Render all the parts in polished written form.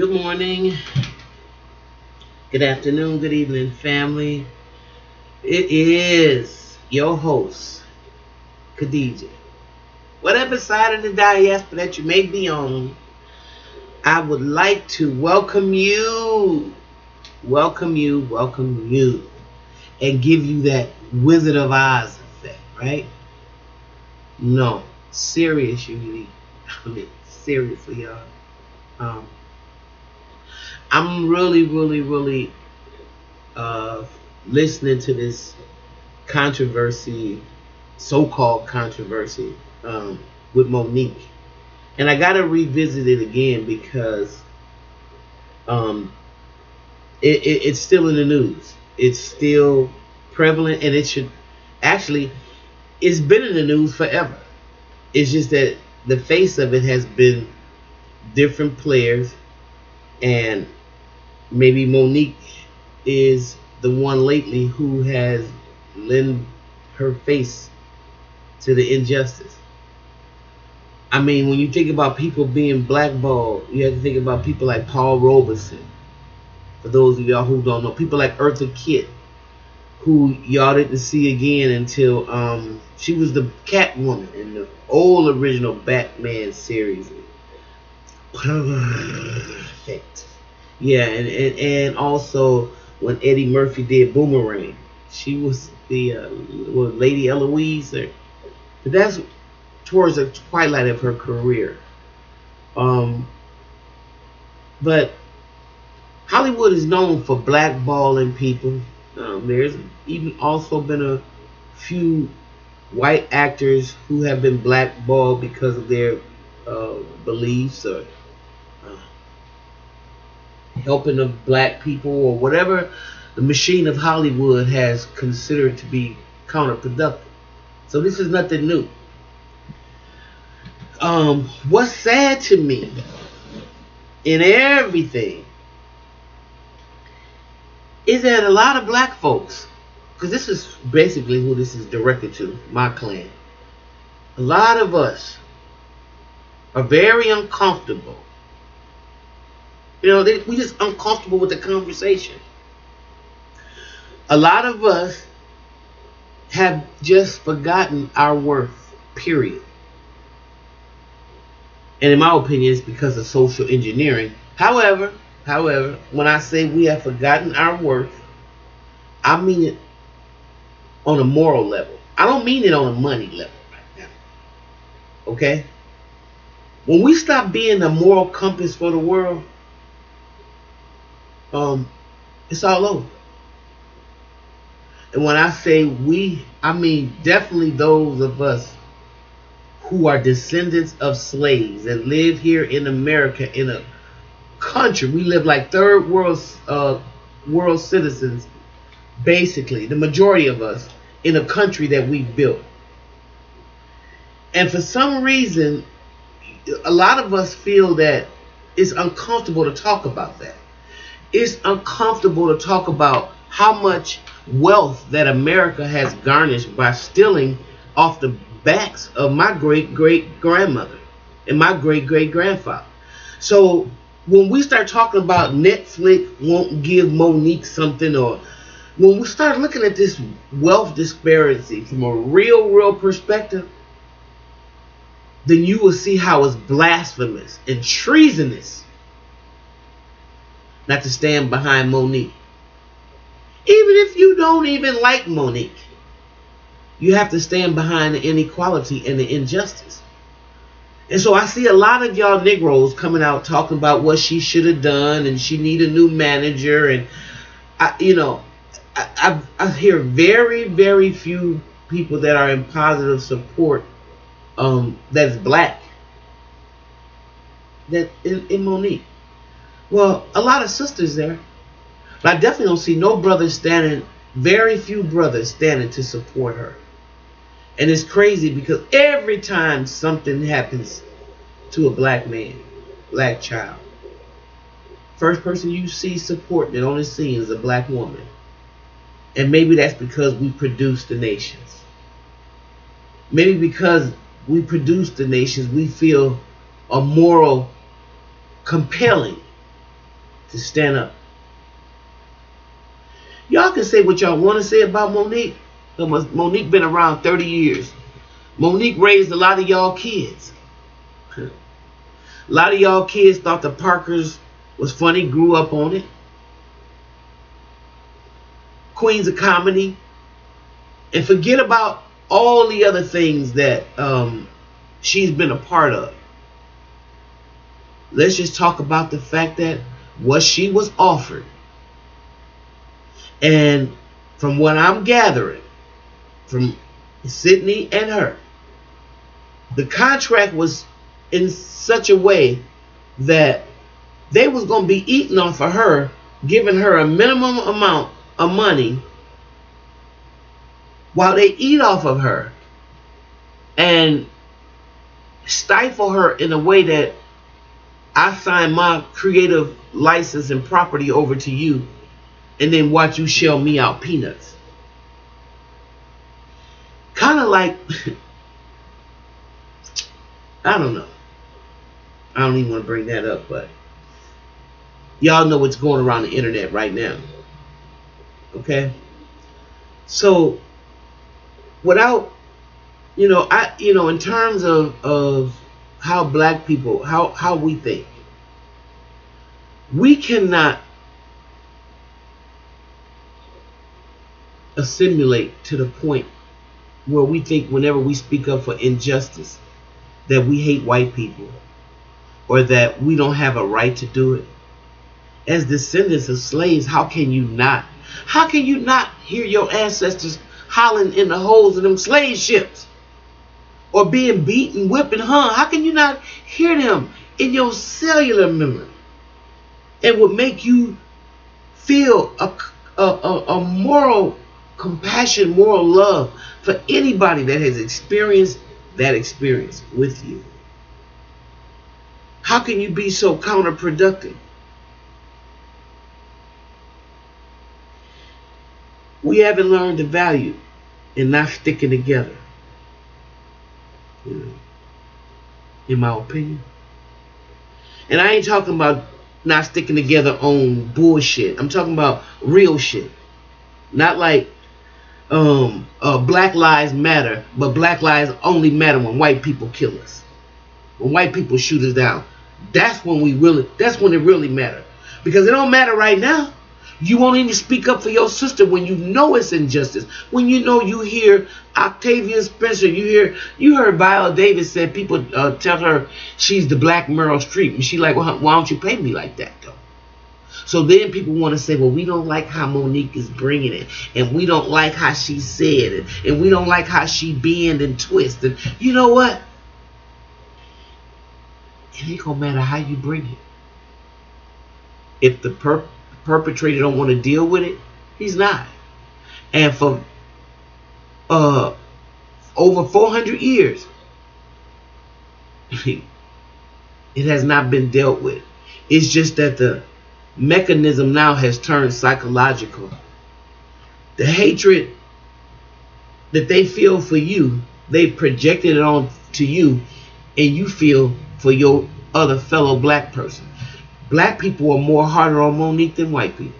Good morning, good afternoon, good evening, family. It is your host, Khadija. Whatever side of the diaspora that you may be on, I would like to welcome you, and give you that Wizard of Oz effect, right? No, seriously, seriously, y'all. Um, I'm really uh, listening to this controversy, so-called controversy, with Monique, and I gotta revisit it again because um, it's still in the news. It's still prevalent, and it should actually. It's been in the news forever. It's just that the face of it has been different players, and maybe Monique is the one lately who has lent her face to the injustice. I mean, when you think about people being blackballed, you have to think about people like Paul Robeson. For those of y'all who don't know, people like Eartha Kitt, who y'all didn't see again until she was the Catwoman in the old original Batman series. Perfect. Yeah, and also when Eddie Murphy did Boomerang, she was the Lady Eloise. But that's towards the twilight of her career. But Hollywood is known for blackballing people. There's even also been a few white actors who have been blackballed because of their beliefs or helping the black people or whatever the machine of Hollywood has considered to be counterproductive. So this is nothing new. What's sad to me in everything is that a lot of black folks, because this is basically who this is directed to, my clan, a lot of us are very uncomfortable. We just uncomfortable with the conversation. A lot of us have just forgotten our worth, period. And in my opinion, it's because of social engineering. However, when I say we have forgotten our worth, I mean it on a moral level. I don't mean it on a money level right now. Okay? When we stop being the moral compass for the world, it's all over. And when I say we, I mean definitely those of us who are descendants of slaves that live here in America, in a country. We live like third world citizens, basically, the majority of us, in a country that we built. And for some reason, a lot of us feel that it's uncomfortable to talk about that. It's uncomfortable to talk about how much wealth that America has garnished by stealing off the backs of my great-great-grandmother and my great-great-grandfather. So when we start talking about Netflix won't give Monique something, or when we start looking at this wealth disparity from a real perspective, then you will see how it's blasphemous and treasonous not to stand behind Monique. Even if you don't even like Monique, you have to stand behind the inequality and the injustice. And so I see a lot of y'all Negroes coming out talking about what she should have done, and she need a new manager. And I hear very few people that are in positive support that's black that in Monique. Well, a lot of sisters there, but I definitely don't see no brothers standing. Very few brothers standing to support her. And it's crazy because every time something happens to a black man, black child, first person you see supporting it on the scene is a black woman. And maybe that's because we produce the nations. Maybe because we produce the nations, we feel a moral compelling to stand up. Y'all can say what y'all want to say about Monique. Monique been around 30 years. Monique raised a lot of y'all kids. A lot of y'all kids thought the Parkers was funny, grew up on it. Queens of Comedy. And forget about all the other things that she's been a part of. Let's just talk about the fact that what she was offered, and from what I'm gathering from Sydney and her, the contract was in such a way that they was going to be eating off of her, giving her a minimum amount of money while they eat off of her and stifle her in a way that I sign my creative license and property over to you, and then watch you shell me out peanuts. Kind of like, I don't know. I don't even want to bring that up, but y'all know what's going around the internet right now. Okay? So, without, in terms of how black people, how we think, we cannot assimilate to the point where we think whenever we speak up for injustice that we hate white people or that we don't have a right to do it. As descendants of slaves, how can you not? How can you not hear your ancestors hollering in the holes of them slave ships? Or being beaten, whipped, and hung? How can you not hear them in your cellular memory? It would make you feel a moral compassion, moral love for anybody that has experienced that experience with you. How can you be so counterproductive? We haven't learned the value in not sticking together. In my opinion. And I ain't talking about not sticking together on bullshit. I'm talking about real shit. Not like Black Lives Matter, but Black Lives only matter when white people kill us. When white people shoot us down. That's when it really matters. Because it don't matter right now. You won't even speak up for your sister when you know it's injustice. When you know, you hear Octavia Spencer, you heard Viola Davis said people tell her she's the black Meryl Streep, and she like, well, why don't you pay me like that though? So then people want to say, well, we don't like how Monique is bringing it, and we don't like how she said it, and we don't like how she bend and twist. And you know what? It ain't gonna matter how you bring it. If the perpetrator don't want to deal with it, he's not. And for over 400 years, it has not been dealt with. It's just that the mechanism now has turned psychological. The hatred that they feel for you, they projected it on to you, and you feel for your other fellow black person. Black people are more harder on Monique than white people.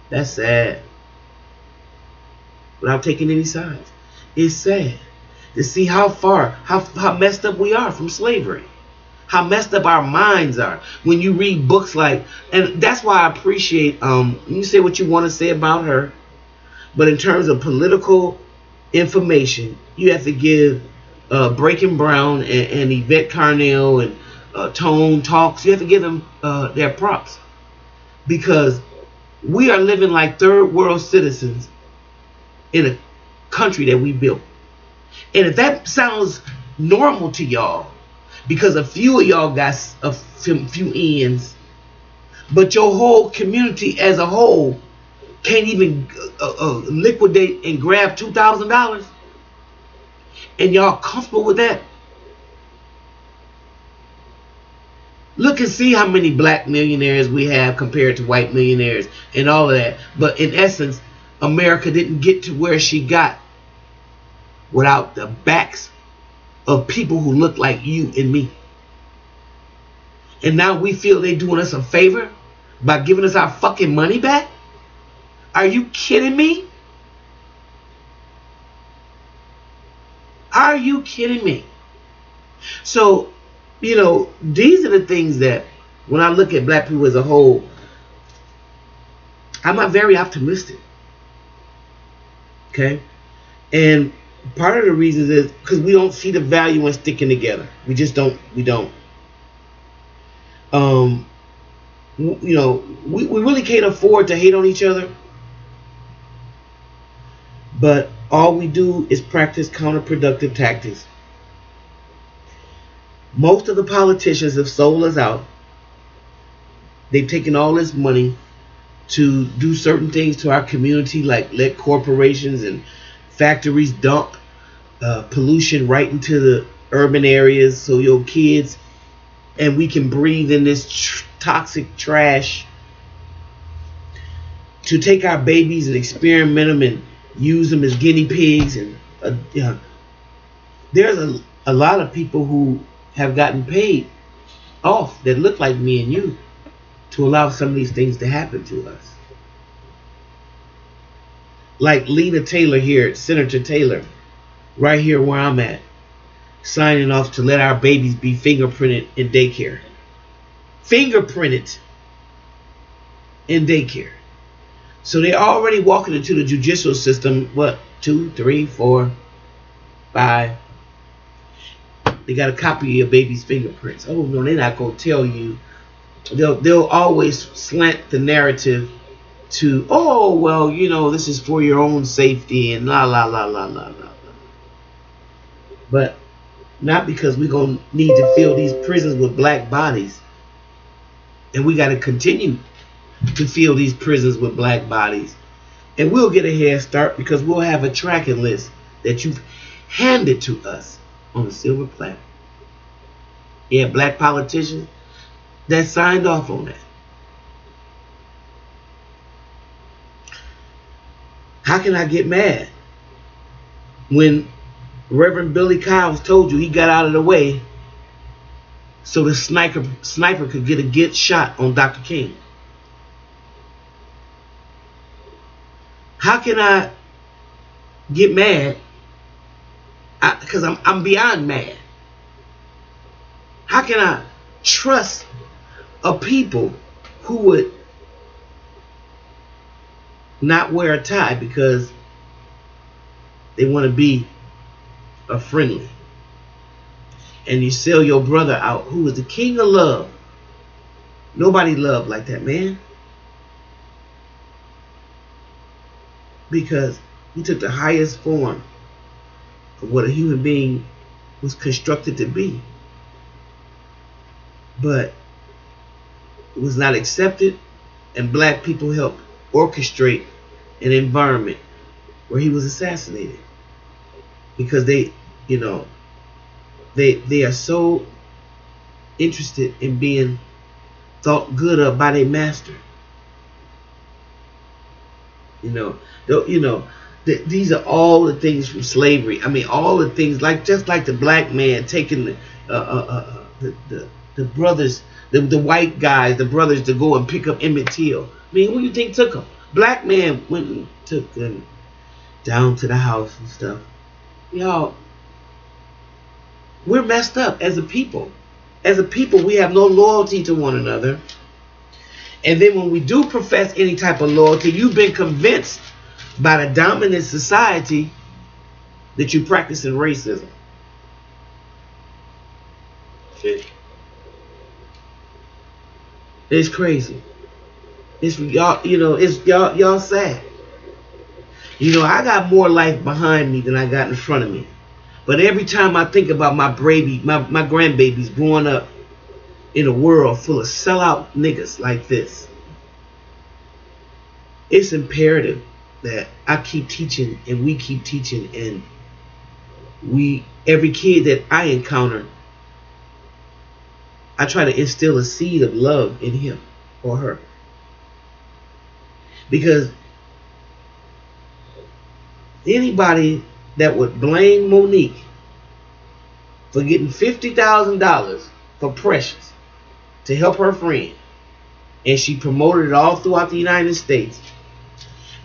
That's sad. Without taking any sides. It's sad to see how far, how messed up we are from slavery. How messed up our minds are. When you read books like, and that's why I appreciate, you say what you want to say about her, but in terms of political information, you have to give Breaking Brown and Yvette Carnell and Tone Talks, you have to give them their props, because we are living like third world citizens in a country that we built. And if that sounds normal to y'all, because a few of y'all got a few ends, but your whole community as a whole can't even liquidate and grab $2,000, and y'all comfortable with that? Look and see how many black millionaires we have compared to white millionaires and all of that. But in essence, America didn't get to where she got without the backs of people who look like you and me. And now we feel they're doing us a favor by giving us our fucking money back? Are you kidding me? Are you kidding me? So, you know, these are the things that when I look at black people as a whole, I'm not very optimistic. Okay? And part of the reason is because we don't see the value in sticking together. We just don't. We don't. You know, we really can't afford to hate on each other. But all we do is practice counterproductive tactics. Most of the politicians have sold us out. They've taken all this money to do certain things to our community, like let corporations and factories dump pollution right into the urban areas so your kids and we can breathe in this toxic trash, to take our babies and experiment them and use them as guinea pigs. And there's a lot of people who have gotten paid off that look like me and you to allow some of these things to happen to us. Like Lena Taylor here, Senator Taylor, right here where I'm at, signing off to let our babies be fingerprinted in daycare. Fingerprinted in daycare. So they're already walking into the judicial system, what, 2, 3, 4, 5. They got a copy of your baby's fingerprints. Oh no, they're not gonna tell you. They'll always slant the narrative to, oh well, you know, this is for your own safety and la la la la la la. But not because we're gonna need to fill these prisons with black bodies. And we gotta continue to fill these prisons with black bodies. And we'll get a head start because we'll have a tracking list that you've handed to us on a silver platter. Yeah, black politicians that signed off on that. How can I get mad when Reverend Billy Kyles told you he got out of the way so the sniper could get a good shot on Dr. King? How can I get mad? Because I'm beyond mad. How can I trust a people who would not wear a tie because they want to be a friendly? And you sell your brother out, who is the king of love. Nobody loved like that man. Because he took the highest form of what a human being was constructed to be. But it was not accepted, and black people helped orchestrate an environment where he was assassinated. Because they, you know, they are so interested in being thought good of by their master. These are all the things from slavery. I mean, all the things, like just like the black man taking the brothers, the white guys, the brothers to go and pick up Emmett Till. I mean, who do you think took them? Black man went and took them down to the house and stuff. Y'all, we're messed up as a people. As a people, we have no loyalty to one another. And then when we do profess any type of loyalty, you've been convinced by the dominant society that you're practicing racism. Shit. It's crazy. It's y'all, it's y'all sad. I got more life behind me than I got in front of me. But every time I think about my grandbabies growing up in a world full of sellout niggas like this, it's imperative that I keep teaching and we keep teaching, and every kid that I encounter, I try to instill a seed of love in him or her. Because anybody that would blame Monique for getting $50,000 for Precious to help her friend. And she promoted it all throughout the United States.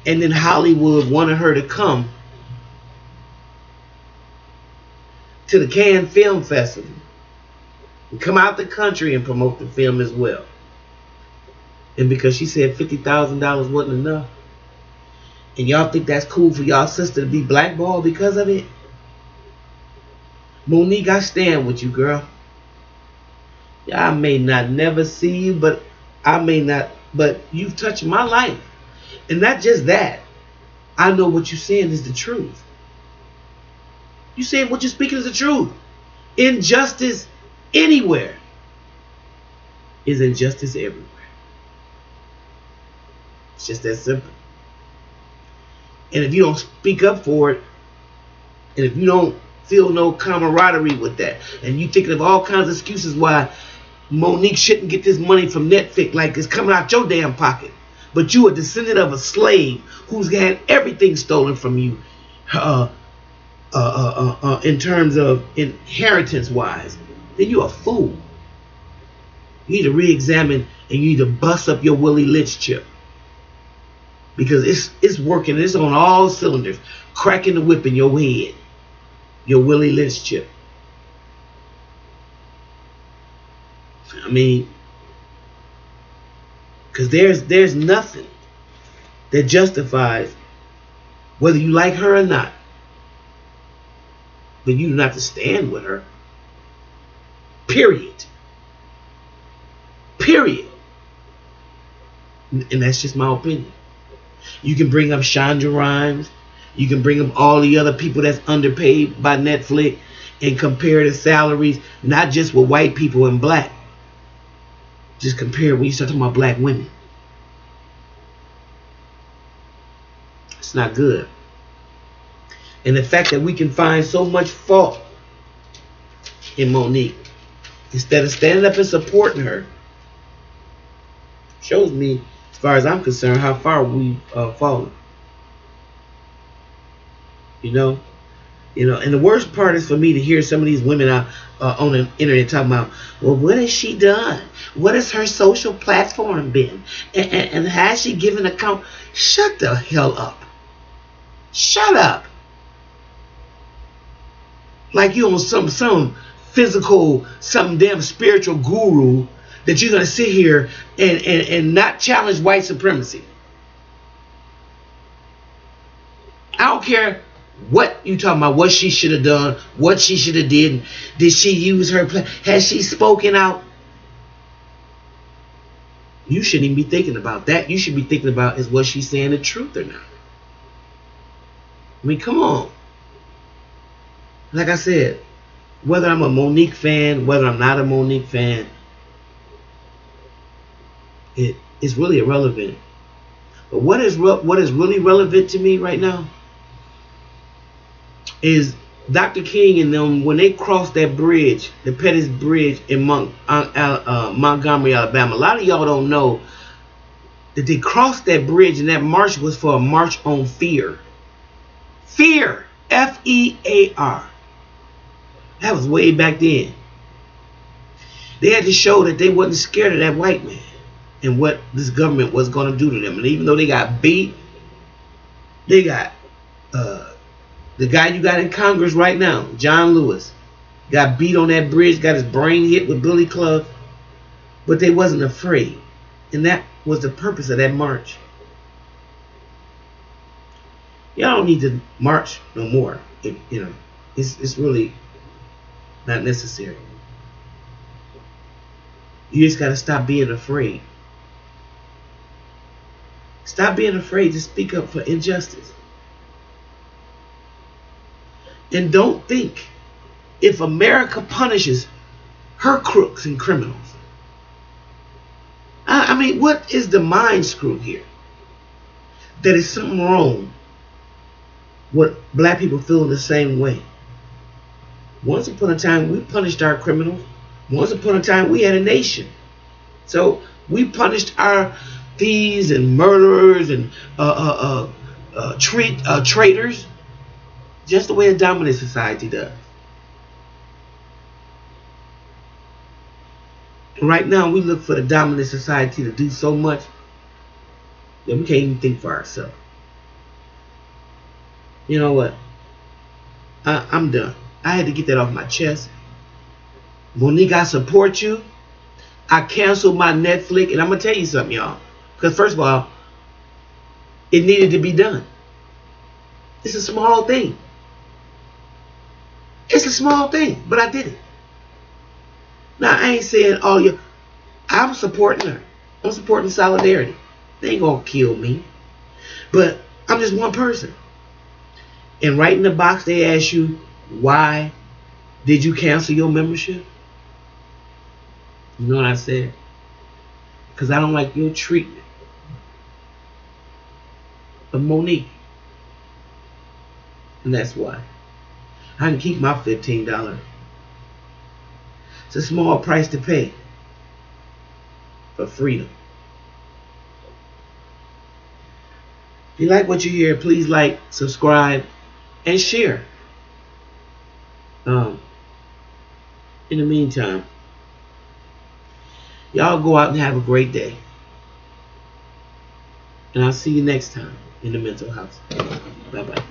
And then Hollywood wanted her to come to the Cannes Film Festival and come out the country and promote the film as well. And because she said $50,000 wasn't enough, and y'all think that's cool for y'all sister to be blackballed because of it? Monique, I stand with you, girl. I may not never see you, but you've touched my life. And not just that. I know what you're saying is the truth. You saying what you're speaking is the truth. Injustice anywhere is injustice everywhere. It's just that simple. And if you don't speak up for it, and if you don't feel no camaraderie with that, and you thinking of all kinds of excuses why Monique shouldn't get this money from Netflix, like it's coming out your damn pocket, but you a descendant of a slave who's had everything stolen from you, in terms of inheritance wise, then you a fool. You need to re-examine, and you need to bust up your Willie Lynch chip, because it's working. It's on all cylinders, cracking the whip in your head, your Willie Lynch chip. I mean, because there's nothing that justifies whether you like her or not, but you do not have to stand with her. Period. Period. And that's just my opinion. You can bring up Shonda Rhimes. You can bring up all the other people that's underpaid by Netflix and compare the salaries, not just with white people and black. Just compare when you start talking about black women. It's not good. And the fact that we can find so much fault in Monique, instead of standing up and supporting her, shows me, as far as I'm concerned, how far we've fallen. You know, and the worst part is for me to hear some of these women out on the internet talking about, well, what has she done? What has her social platform been? And has she given account? Shut the hell up. Shut up. Like you on some physical, some damn spiritual guru that you're going to sit here and not challenge white supremacy. I don't care what you talking about, what she should have done, what she should have did. Did she use her has she spoken out? You shouldn't even be thinking about that. You should be thinking about, is what she's saying the truth or not? I mean, come on. Like I said, whether I'm a Monique fan, whether I'm not a Monique fan, it's really irrelevant. But what is really relevant to me right now is Dr. King and them, when they crossed that bridge, the Pettis Bridge in Montgomery, Alabama. A lot of y'all don't know that they crossed that bridge, and that march was for a march on fear. Fear. F-E-A-R. That was way back then. They had to show that they wasn't scared of that white man and what this government was going to do to them. And even though they got beat, they got the guy you got in Congress right now, John Lewis, got beat on that bridge, got his brain hit with billy clubs, but they wasn't afraid. And that was the purpose of that march. Y'all don't need to march no more. It's really not necessary. You just got to stop being afraid. Stop being afraid to speak up for injustice. And don't think, if America punishes her crooks and criminals, I mean, what is the mind screw here? That is something wrong with black people feeling the same way. Once upon a time, we punished our criminals. Once upon a time, we had a nation. So we punished our thieves and murderers and traitors, just the way a dominant society does. Right now, we look for the dominant society to do so much that we can't even think for ourselves. You know what? I'm done. I had to get that off my chest. Monique, I support you. I canceled my Netflix, and I'm going to tell you something, y'all. Because first of all, it needed to be done. It's a small thing. It's a small thing, but I did it. Now, I ain't saying all you. I'm supporting her. I'm supporting solidarity. They ain't going to kill me. But I'm just one person. And right in the box, they ask you, why did you cancel your membership? You know what I said? Because I don't like your treatment of Monique. And that's why. I can keep my $15. It's a small price to pay for freedom. If you like what you hear, please like, subscribe, and share. In the meantime, y'all go out and have a great day. And I'll see you next time in the mental house. Bye-bye.